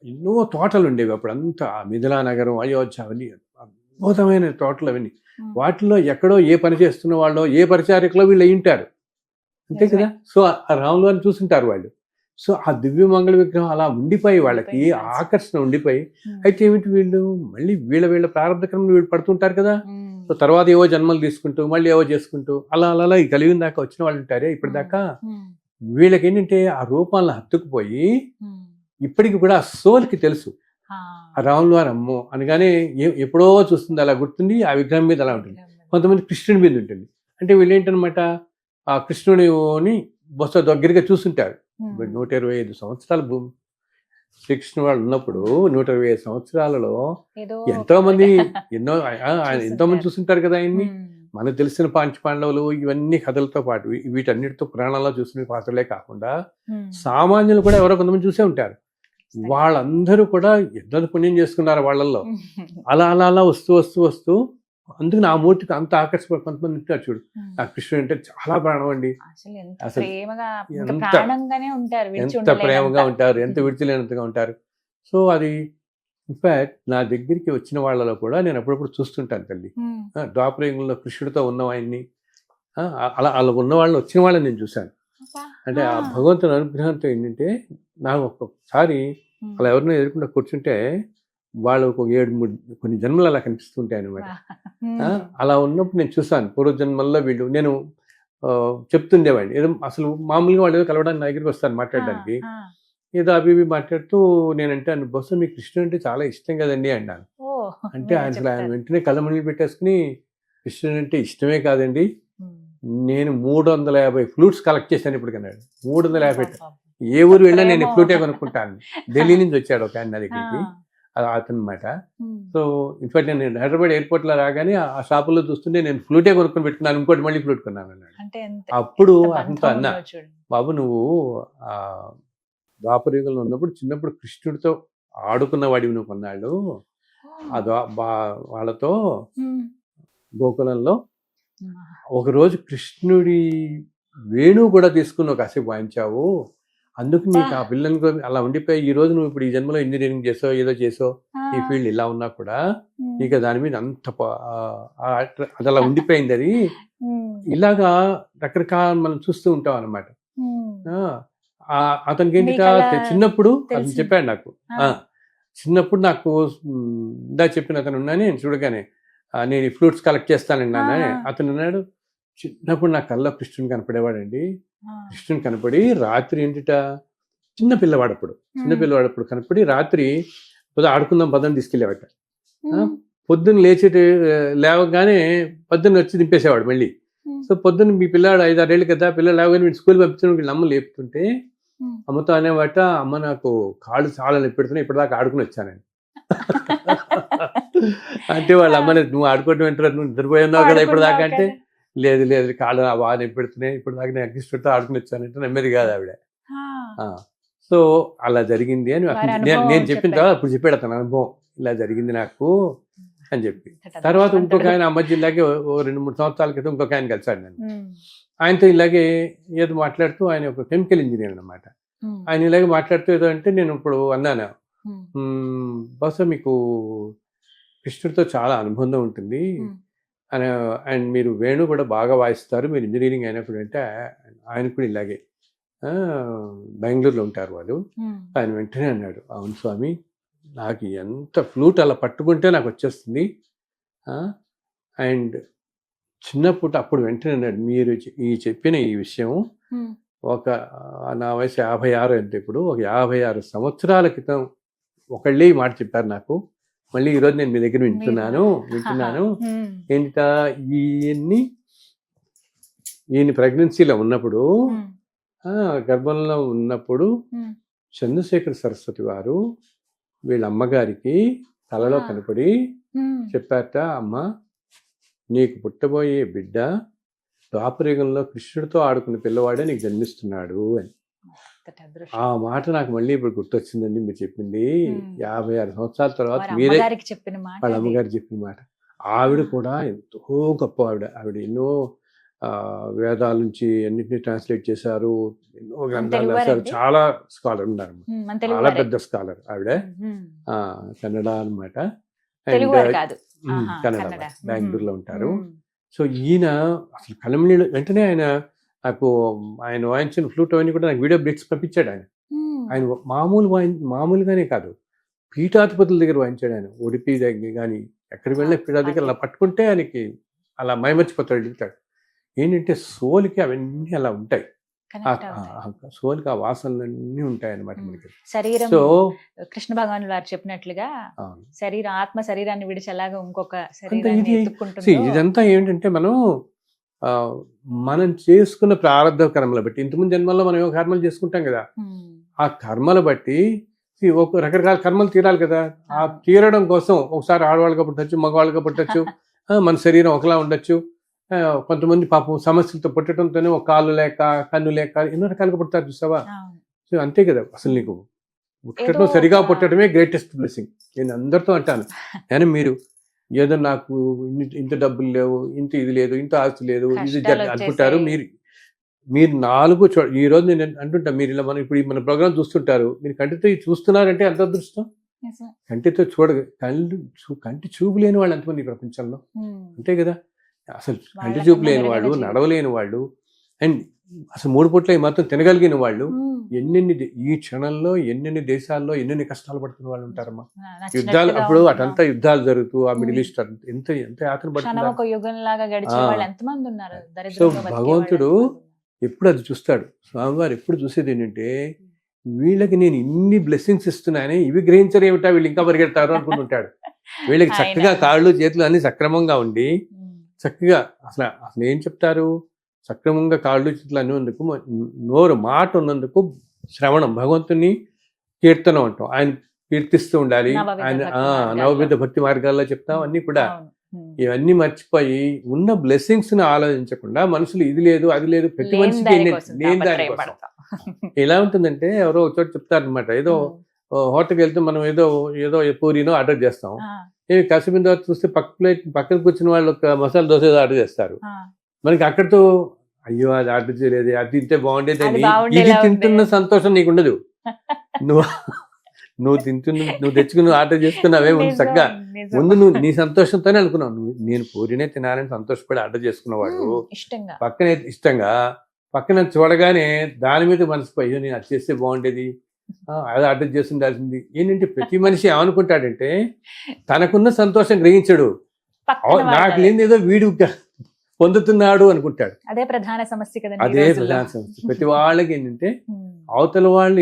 ఎన్నో తోటలు ఉండేవి. అప్పుడు అంతా మిథిలా నగరం, అయోధ్య, అవన్నీ అద్భుతమైన తోటలు అవన్నీ. వాటిలో ఎక్కడో ఏ పని చేస్తున్న వాళ్ళు, ఏ పరిచారికలో వీళ్ళు అయ్యింటారు, అంతే కదా. సో ఆ రాముల వారిని చూసుంటారు వాళ్ళు. సో ఆ దివ్య మంగళ విగ్రహం అలా ఉండిపోయి వాళ్ళకి ఆకర్షణ ఉండిపోయి, అయితే ఏమిటి వీళ్ళు మళ్ళీ వీళ్ళ ప్రారంభ క్రమంలో వీళ్ళు పడుతుంటారు కదా. సో తర్వాత ఏవో జన్మలు తీసుకుంటూ మళ్ళీ ఏవో చేసుకుంటూ అలా ఈ కలిగిన దాకా వచ్చిన వాళ్ళు ఉంటారే ఇప్పటిదాకా, వీళ్ళకి ఏంటంటే ఆ రూపాలను హత్తుకుపోయి ఇప్పటికి కూడా ఆ సోల్కి తెలుసు ఆ రాముల వారు అమ్మో అనగానే ఎప్పుడో చూస్తుంది, అలా గుర్తుంది, ఆ విగ్రహం మీద అలా ఉంటుంది. కొంతమంది కృష్ణుడి మీద ఉంటుంది. అంటే వీళ్ళు ఏంటనమాట, ఆ కృష్ణుడిని బొత్స దగ్గరగా చూస్తుంటారు. 125 సంవత్సరాల భూమి శ్రీకృష్ణ వాళ్ళు ఉన్నప్పుడు 125 సంవత్సరాలలో ఎంతో మంది చూస్తుంటారు కదా ఆయన్ని. మనకు తెలిసిన పాండవులు ఇవన్నీ కథలతో పాటు వీటన్నిటితో పురాణాల్లో చూసిన పాత్రలే కాకుండా సామాన్యులు కూడా ఎవరో కొంతమంది చూసే ఉంటారు. వాళ్ళందరూ కూడా ఎంత పుణ్యం చేసుకున్నారు వాళ్ళల్లో. అలా అలా అలా వస్తూ వస్తూ వస్తూ అందుకు నా మూర్తికి అంత ఆకర్షణ. కొంతమంది ఉంటారు చూడు, ఆ కృష్ణుడు అంటే చాలా ప్రాణం అండి, అసలు ఎంత ప్రేమగా ఉంటారు, ఎంత విడిచిలేనంతగా ఉంటారు. సో అది ఇన్ఫాక్ట్ నా దగ్గరికి వచ్చిన వాళ్ళలో కూడా నేను అప్పుడప్పుడు చూస్తుంటాను తల్లి. ద్వాపరయుగంలో కృష్ణుడితో ఉన్న ఆయన్ని, అలా అలా ఉన్న వాళ్ళని వచ్చిన వాళ్ళని నేను చూశాను. అంటే ఆ భగవంతుని అనుగ్రహంతో ఏంటంటే నాకు ఒక్కొక్కసారి అలా ఎవరినో ఎదుర్కొంటే కూర్చుంటే వాళ్ళు ఒక 7-3 కొన్ని జన్మలు అలా కనిపిస్తుంటాయి అనమాట. అలా ఉన్నప్పుడు నేను చూసాను పూర్వజన్మల్లో వీళ్ళు. నేను చెప్తుండేవాడిని ఏదో, అసలు మామూలుగా వాళ్ళు ఏదో కలవడానికి నా దగ్గరికి వస్తాను మాట్లాడడానికి, ఏదో అవి ఇవి మాట్లాడుతూ నేనంటే బహుశా మీకు కృష్ణుడు అంటే చాలా ఇష్టం కదండి అన్నాను. అంటే ఆయన వెంటనే కళ్ళమణిలు పెట్టేసుకుని, కృష్ణుడు అంటే ఇష్టమే కాదండి, నేను 350 ఫ్లూట్స్ కలెక్ట్ చేశాను ఇప్పుడు కన్నాడు. 350, ఏ ఊరు వెళ్ళినా నేను ఫ్లూటే కొనుక్కుంటాను. ఢిల్లీ నుంచి వచ్చాడు ఒక ఆయన నా దగ్గరికి, అతను అనమాట. సో ఇన్ఫాక్ట్ నేను హైదరాబాద్ ఎయిర్పోర్ట్ లో రాగానే ఆ షాపుల్లో చూస్తుంటే నేను ఫ్లూటే కొనుక్కొని పెట్టుకున్నాను, ఇంకోటి మళ్ళీ ఫ్లూట్ కొన్నాను అన్నాడు. అప్పుడు అతనితో అన్నా, బాబు నువ్వు ఆ ద్వాపరయుగంలో ఉన్నప్పుడు చిన్నప్పుడు కృష్ణుడితో ఆడుకున్న వాడివి నువ్వు కొన్నాళ్ళు, వాళ్ళతో గోకులంలో ఒకరోజు కృష్ణుడి వేణువు కూడా తీసుకుని ఒక కాసేపు వాయించావు, అందుకు నీకు ఆ పిల్లలు అలా ఉండిపోయి ఈ రోజు నువ్వు ఇప్పుడు ఈ జన్మలో ఇంజనీరింగ్ చేసావు, ఏదో చేసావు, ఈ ఫీల్డ్ ఇలా ఉన్నా కూడా నీకు దాని మీద అంత అది అలా ఉండిపోయింది. అది ఇలాగా రకరకాల మనం చూస్తూ ఉంటాం అన్నమాట. అతనికి ఏంటి చిన్నప్పుడు అతను చెప్పాడు నాకు, చిన్నప్పుడు నాకు ఇందా చెప్పిన అతను ఉన్నాను, నేను చూడగానే నేను ఈ ఫ్లూట్స్ కలెక్ట్ చేస్తానన్నా అతను అన్నాడు, చిన్నప్పుడు నా కళ్ళ కృష్ణుని కనపడేవాడండి, కృష్ణుని కనపడి రాత్రి ఏంటిట చిన్నపిల్లవాడప్పుడు కనపడి రాత్రి ఆడుకుందాం పదని తీసుకెళ్ళేవాట. పొద్దున్న లేవగానే పొద్దున్న వచ్చి దింపేసేవాడు మళ్ళీ. సో పొద్దున్న మీ పిల్లాడు 5-6 ఏళ్ళు కదా, పిల్లలు లేవగానే వీళ్ళు స్కూల్ పంపించడం, వీళ్ళు అమ్మ లేపుతుంటే అమ్మతో అనేవాట, అమ్మ నాకు కాళ్ళు చాలా నొప్పెడుతున్నాయి, ఇప్పటిదాకా ఆడుకుని వచ్చానని. అంటే వాళ్ళ అమ్మని, నువ్వు ఆడుకోవడం ఏంటారు, నువ్వు నిద్రపోయి ఉన్నావు కదా ఇప్పటిదాకా అంటే, లేదు లేదు కాళ్ళు బాగా నొప్పెడుతున్నాయి, ఇప్పటిదాకా నేను అగ్నిష్టితో ఆడుకుని వచ్చానంటే నమ్మేది కాదు ఆవిడ. సో అలా జరిగింది అని నేను చెప్పిన తర్వాత అప్పుడు చెప్పాడు అతను అనుభవం, ఇలా జరిగింది నాకు అని చెప్పి. తర్వాత ఇంకొక ఆయన అమ్మ జిల్లాకి 2-3 సంవత్సరాల క్రితం ఇంకొక ఆయన కలిసాడు నేను. ఆయనతో ఇలాగే ఏదో మాట్లాడుతూ, ఆయన ఒక కెమికల్ ఇంజనీర్ అనమాట. ఆయన ఇలాగే మాట్లాడుతూ ఏదో అంటే నేను ఇప్పుడు అన్నాను, బహుశా మీకు కృష్ణుడితో చాలా అనుబంధం ఉంటుంది అని, అండ్ మీరు వేణు కూడా బాగా వాయిస్తారు, మీరు ఇంజనీరింగ్ అయినప్పుడు అంటే. ఆయన కూడా ఇలాగే బెంగళూరులో ఉంటారు వాళ్ళు. ఆయన వెంటనే అన్నాడు, అవును స్వామి, నాకు ఎంత ఫ్లూట్ అలా పట్టుకుంటే నాకు వచ్చేస్తుంది. అండ్ చిన్నప్పుడు అప్పుడు వెంటనే అన్నాడు, మీరు చెప్పిన ఈ విషయం నా వయసు 56 ఎంత ఇప్పుడు, ఒక 56 సంవత్సరాల క్రితం ఒకళ్ళే ఈ మాట చెప్పారు నాకు, మళ్ళీ ఈరోజు నేను మీ దగ్గర వింటున్నాను. ఏంట ఈయన ప్రెగ్నెన్సీలో ఉన్నప్పుడు, గర్భంలో ఉన్నప్పుడు చంద్రశేఖర సరస్వతి వారు వీళ్ళ అమ్మగారికి కలలో కనపడి చెప్పారట, అమ్మ నీకు పుట్టబోయే బిడ్డ ద్వాపరయుగంలో కృష్ణుడితో ఆడుకున్న పిల్లవాడే నీకు జన్మిస్తున్నాడు అని. ఆ మాట నాకు మళ్ళీ ఇప్పుడు గుర్తొచ్చిందండి మీరు చెప్పింది. 56 సంవత్సరాల తర్వాత మీరే వాళ్ళ అమ్మగారు చెప్పిన మాట. ఆవిడ కూడా ఎంతో గొప్ప ఆవిడ ఎన్నో వేదాల నుంచి అన్నింటినీ ట్రాన్స్లేట్ చేశారు, ఎన్నో గ్రంథాలు రాశారు, చాలా స్కాలర్ ఉన్నారు, చాలా పెద్ద స్కాలర్ ఆవిడ. కన్నడ అనమాట, కన్నడ, బెంగళూరులో ఉంటారు. సో ఈయన అసలు కలమనీళ్ళు వెంటనే నాకు ఆయన వాయించిన ఫ్లూట్ అవన్నీ కూడా నాకు వీడియో బ్రిక్స్ పంపించాడు. ఆయన మామూలుగానే కాదు, పీఠాధిపతుల దగ్గర వాయించాడు ఆయన. ఉడిపి దగ్గర కానీ ఎక్కడికి వెళ్ళినా పీఠాధిపతి దగ్గర అలా పట్టుకుంటే ఆయనకి అలా మైమర్చిపోతాడు, దిగుతాడు. ఏంటంటే సోలికి అవన్నీ అలా ఉంటాయి, సోలికి ఆ వాసనలన్నీ ఉంటాయి అన్నమాట మనకి. శరీరం, సో కృష్ణ భగవాన్ వారు చెప్పినట్లుగా ఆత్మ శరీరాన్ని విడిచి అలాగా ఇంకొక ఇదంతా ఏంటంటే మనం చేసుకున్న ప్రారంభ కర్మలు బట్టి, ఇంతకుముందు జన్మల్లో మనం ఏమో కర్మలు చేసుకుంటాం కదా, ఆ కర్మలు బట్టి ఒక రకరకాల కర్మలు తీరాలి కదా. ఆ తీరడం కోసం ఒకసారి ఆడవాళ్ళుగా పుట్టచ్చు, మగవాళ్ళుగా పుట్టచ్చు, మన శరీరం ఒకలా ఉండొచ్చు. కొంతమంది పాపం సమస్యలతో పుట్టడంతోనే ఒక కాళ్ళు లేక, కన్ను లేక, ఎన్నో రకాలుగా పుడతారు చూసావా. సో అంతే కదా, అసలు నీకు పుట్టడం ఏదో సరిగా ఒక- పుట్టడమే గ్రేటెస్ట్ బ్లెస్సింగ్. నేను అందరితో అంటాను, కానీ మీరు ఏదో నాకు ఇంత డబ్బులు లేవు, ఇంత ఇది లేదు, ఇంత ఆస్తి లేదు, ఇది కష్టాలు అనుకుంటారు. వచ్చేసాయి. మీరు ఈ రోజు నేను అంటుంటా, మీరు ఇలా మనం ఇప్పుడు మన ప్రోగ్రామ్ చూస్తుంటారు, మీరు కంటితో ఇది చూస్తున్నారంటే ఎంత అదృష్టం. నిజమే. కంటితో కంటి చూపు లేని వాళ్ళు ఎంతమంది ఈ ప్రపంచంలో, అంతే కదా. అసలు కంటి వాళ్ళకన్నా చూపు లేని వాళ్ళు, మెరుగైన జీవితం. నడవలేని వాళ్ళు, అండ్ అసలు 3 పూట్ల ఈ మాత్రం తినగలిగిన వాళ్ళు ఈ క్షణంలో ఎన్నెన్ని దేశాల్లో ఎన్నెన్ని కష్టాలు పడుతున్న వాళ్ళు ఉంటారమ్మా. యుద్ధాలు అప్పుడు అటంతా యుద్ధాలు జరుగుతూ ఆ మిడిల్ ఈస్ట్ ఎంత ఎంత యాతన పడుతున్నారు. ఒక యుగం లాగా గడిచే వాళ్ళు ఎంతమంది ఉన్నారు. సో దరిద్రంగా బతికే భగవంతుడు వాళ్ళు ఎంతమంది ఉన్నారు. ఎప్పుడు అది చూస్తాడు. స్వామివారు ఎప్పుడు చూసేది ఏంటంటే, వీళ్ళకి నేను ఇన్ని బ్లెస్సింగ్స్ ఇస్తున్నాయని ఇవి గ్రహించరు ఏమిటా, వీళ్ళు ఇంకా పరిగెడతారు అనుకుంటుంటాడు. వీళ్ళకి చక్కగా ఆయన- కాళ్ళు చేతులు అన్ని సక్రమంగా ఉండి చక్కగా అసలు ఏం చెప్తారు, సక్రమంగా కాళ్ళు చేతులు అన్నందుకు, నోరు మాట ఉన్నందుకు శ్రవణం, భగవంతుని కీర్తనం అంటాం. ఆయన కీర్తిస్తూ ఉండాలి. నవవిధ ఆయన భక్తి మార్గాల్లో. నవవిధ భక్తి మార్గాల్లో చెప్తాం అన్ని కూడా. అవును. ఇవన్నీ మర్చిపోయి ఉన్న బ్లెస్సింగ్స్ ని ఆలోచించకుండా మనుషులు ఇది లేదు అది లేదు, ప్రతి లేని మనిషికి దానికోసం లేని దానికోసం. తాపత్రయపడతాం. ఎలా ఉంటుందంటే, ఎవరో ఒక చోట చెప్తారనమాట, ఏదో హోటల్కి వెళ్తే మనం ఏదో ఏదో పూరీనో ఆర్డర్ చేస్తాం. ఏమి కసిపిన తర్వాత చూస్తే పక్కన కూర్చున్న వాళ్ళు ఒక మసాలా దోశ ఏదో ఆర్డర్ చేస్తారు. మనకి అక్కడితో అయ్యో అది ఆర్డర్ చేయలేదు, అది తింటే బాగుండేది అది అని బాగుండేలా ఇది ఉంది. తింటున్న సంతోషం నీకు ఉండదు. నువ్వు నువ్వు తెచ్చుకుని ఆర్డర్ చేసుకున్నావే ముందు నిజం, చక్కగా. నిజం. ముందు నువ్వు నీ సంతోషంతోనే అనుకున్నావు, నేను పూరినే తినాలని సంతోషపడి ఆర్డర్ చేసుకున్నవాడు ఇష్టంగా పక్కనే ఇష్టంగా పక్కన చూడగానే దాని మీద మనసుకు అయ్యో నేను అది చేస్తే బాగుండేది, అది ఆర్డర్ చేసి ఉండాల్సింది. ఏంటంటే ప్రతి మనిషి ఏమనుకుంటాడంటే, తనకున్న సంతోషం గ్రహించడు, పక్కన నాకు వాళ్ళ- లేని ఏదో వీడు పొందుతున్నాడు అనుకుంటాడు. అదే ప్రధాన సమస్య కదండి ఈ అదే రోజుల్లో. ప్రధాన సమస్య. ప్రతి వాళ్ళకి ఏంటంటే, ఉమ్, అవతల వాళ్ళు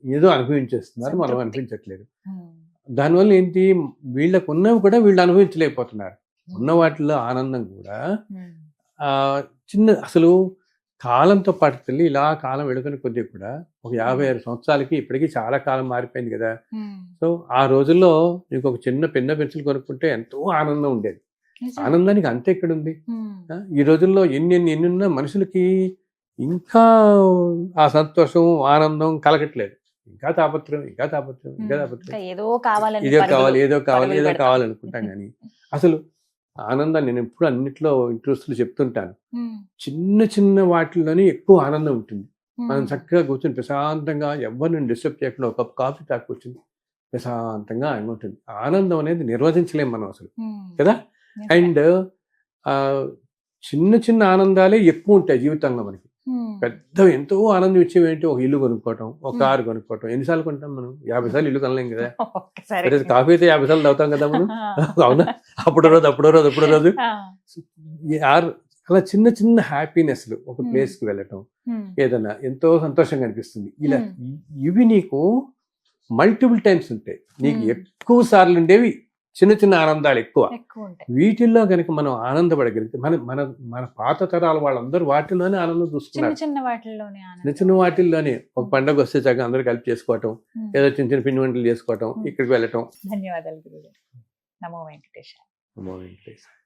ఏదో అనుభవించేస్తున్నారు, మనం సంతృప్తి. అనిపించట్లేదు. ఉమ్, దానివల్ల ఏంటి, వీళ్ళకు ఉన్నవి కూడా వీళ్ళు అనుభవించలేకపోతున్నారు. ఉన్న వాటిలో ఆనందం కూడా ఉమ్, అసలు కాలంతో పాటు తల్లి ఇలా కాలం వెళుతున్న కొద్దీ కూడా ఒక 56 సంవత్సరాలకి ఇప్పటికీ చాలా కాలం మారిపోయింది కదా. ఉమ్. సో ఆ రోజుల్లో నీకు ఒక చిన్న పెన్న పెన్సిల్ కొనుక్కుంటే ఎంతో ఆనందం ఉండేది. నిజం. ఆనందానికి అంతే ఎక్కడుంది. ఉమ్, ఈ రోజుల్లో ఎన్ని ఉన్నా మనుషులకి ఇంకా ఆ సంతోషం ఆనందం కలగట్లేదు. ఇంకా తాపత్రం. ఇంకా ఏదో కావాలని ఏదో పరుగులు- కావాలి పరుగులు ఏదో పెడతాం. కావాలనుకుంటాం కానీ అసలు ఆనందాన్ని నేను ఎప్పుడు అన్నిట్లో ఇంట్రెస్ట్లు చెప్తుంటాను. ఉమ్, చిన్న వాటిల్లోనే ఎక్కువ ఆనందం ఉంటుంది. ఉమ్, మనం చక్కగా కూర్చొని ప్రశాంతంగా ఎవరిని డిస్టర్బ్ చేయకుండా ఒక కప్ కాఫీ తాగి కూర్చొని ప్రశాంతంగా ఆయన ఉంటుంది. ఆనందం అనేది నిర్వచించలేం మనం అసలు ఉమ్. కదా. నిజమే. అండ్ చిన్న ఆనందాలే ఎక్కువ ఉంటాయి జీవితంలో మనకి. ఉమ్, పెద్ద ఎంతో ఆనందం ఇచ్చేవి ఏంటి, ఒక ఇల్లు కొనుక్కోవటం, ఒక కారు కొనుక్కోవటం. ఎన్నిసార్లు కొంటాం మనం? 50 సార్లు ఇల్లు కొనలేం కదా. ఒక్కసారి. అదే కాఫీ అయితే 50 సార్లు తాగుతాం కదా మనం. అవునా? అప్పుడో రోజు ఆ, అలా చిన్న హ్యాపీనెస్లు, ఒక Hmm. ప్లేస్ కి వెళ్ళటం, ఉమ్, ఏదన్నా ఎంతో సంతోషంగా అనిపిస్తుంది. ఇలా Hmm. ఇవి నీకు మల్టిపుల్ టైమ్స్ ఉంటాయి. నీకు Hmm. ఎక్కువ సార్లు ఉండేవి చిన్న ఆనందాలు ఎక్కువ. ఎక్కువ ఉంటాయి. వీటిల్లో కనుక మనం ఆనందపడగలిగితే మన మన మన పాత తరాల వాళ్ళందరూ వాటిల్లోనే ఆనందం చూసుకున్నారు. చిన్న వాటిల్లోనే ఆనందం. చిన్న వాటిల్లోనే ఒక పండగ వస్తే చక్కగా అందరూ కలిపి చేసుకోవటం, ఉమ్. ఏదో చిన్న పిండి వంటలు చేసుకోవటం, ఇక్కడికి వెళ్ళటం. ధన్యవాదాలు గురుగారు. నమో వెంకటేశాయ. అమ్మో, వెంకటేశ్వర.